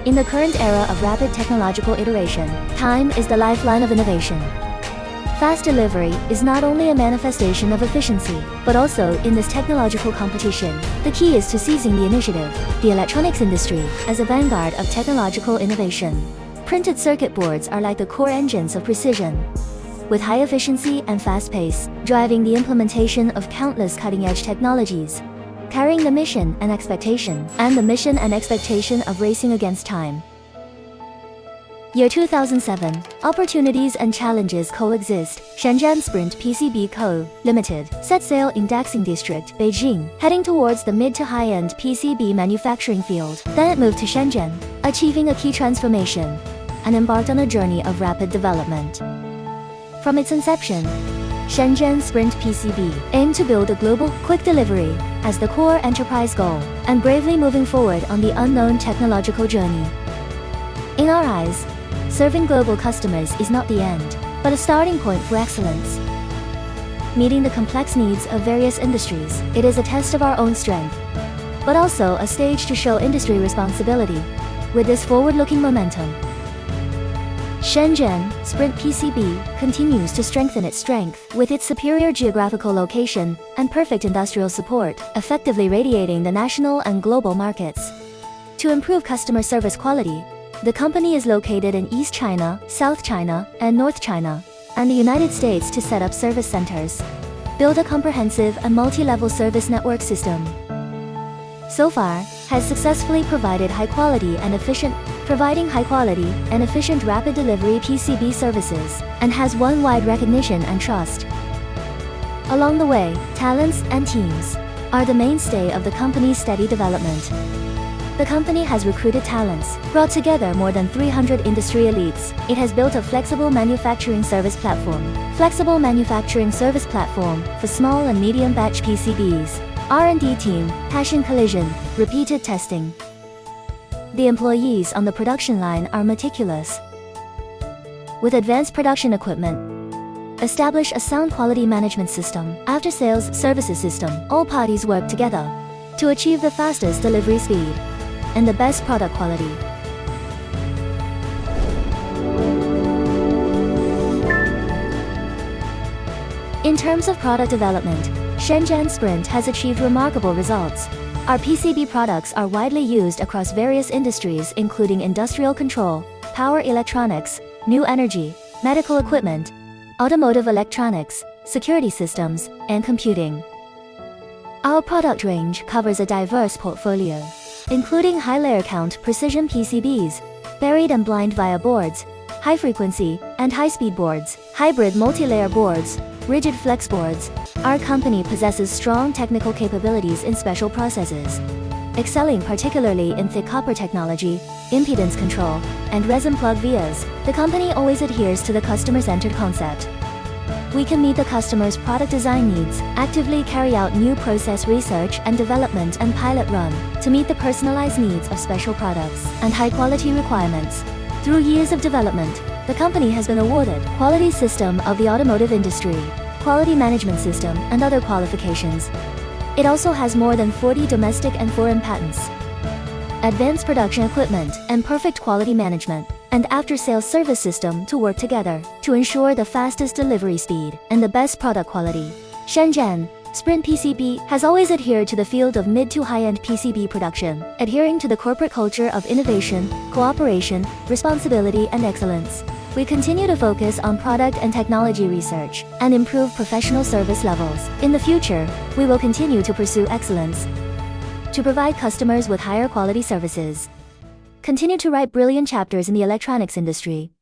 In the current era of rapid technological iteration, time is the lifeline of innovation. Fast delivery is not only a manifestation of efficiency, but also in this technological competition. The key is to seizing the initiative, the electronics industry, as a vanguard of technological innovation. Printed circuit boards are like the core engines of precision, with high efficiency and fast pace, driving the implementation of countless cutting-edge technologies, carrying the mission and expectation of racing against time. Year 2007, opportunities and challenges coexist. Shenzhen SprintPCB CO. Limited set sail in Daxing District, Beijing, heading towards the mid to high-end PCB manufacturing field. Then it moved to Shenzhen, achieving a key transformation, and embarked on a journey of rapid development. From its inception, Shenzhen SprintPCB aimed to build a global, quick delivery as the core enterprise goal, and bravely moving forward on the unknown technological journey. In our eyes, serving global customers is not the end, but a starting point for excellence. Meeting the complex needs of various industries, it is a test of our own strength, but also a stage to show industry responsibility. With this forward-looking momentum, Shenzhen SprintPCB continues to strengthen its strength with its superior geographical location and perfect industrial support, effectively radiating the national and global markets. To improve customer service quality, the company is located in East China, South China, and North China, and the United States to set up service centers, build a comprehensive and multi-level service network system. So far, has successfully provided high-quality and efficient rapid delivery PCB services, and has won wide recognition and trust. Along the way, talents and teams are the mainstay of the company's steady development. The company has recruited talents, brought together more than 300 industry elites. It has built a flexible manufacturing service platform for small and medium batch PCBs, R&D team, passion collision, repeated testing. The employees on the production line are meticulous. With advanced production equipment, establish a sound quality management system, after-sales services system. All parties work together to achieve the fastest delivery speed and the best product quality. In terms of product development, Shenzhen Sprint has achieved remarkable results. Our PCB products are widely used across various industries including industrial control, power electronics, new energy, medical equipment, automotive electronics, security systems, and computing. Our product range covers a diverse portfolio, including high layer count precision PCBs, buried and blind via boards, high frequency and high speed boards, hybrid multi-layer boards, rigid flex boards. Our company possesses strong technical capabilities in special processes, excelling particularly in thick copper technology, impedance control, and resin plug vias. The company always adheres to the customer-centered concept. We can meet the customer's product design needs, actively carry out new process research and development and pilot run to meet the personalized needs of special products and high-quality requirements. Through years of development, the company has been awarded Quality System of the Automotive Industry, Quality Management System, and other qualifications. It also has more than 40 domestic and foreign patents, advanced production equipment, and perfect quality management and after-sales service system to work together to ensure the fastest delivery speed and the best product quality. Shenzhen SprintPCB has always adhered to the field of mid to high-end PCB production, adhering to the corporate culture of innovation, cooperation, responsibility, and excellence. We continue to focus on product and technology research and improve professional service levels. In the future, we will continue to pursue excellence to provide customers with higher quality services. Continue to write brilliant chapters in the electronics industry.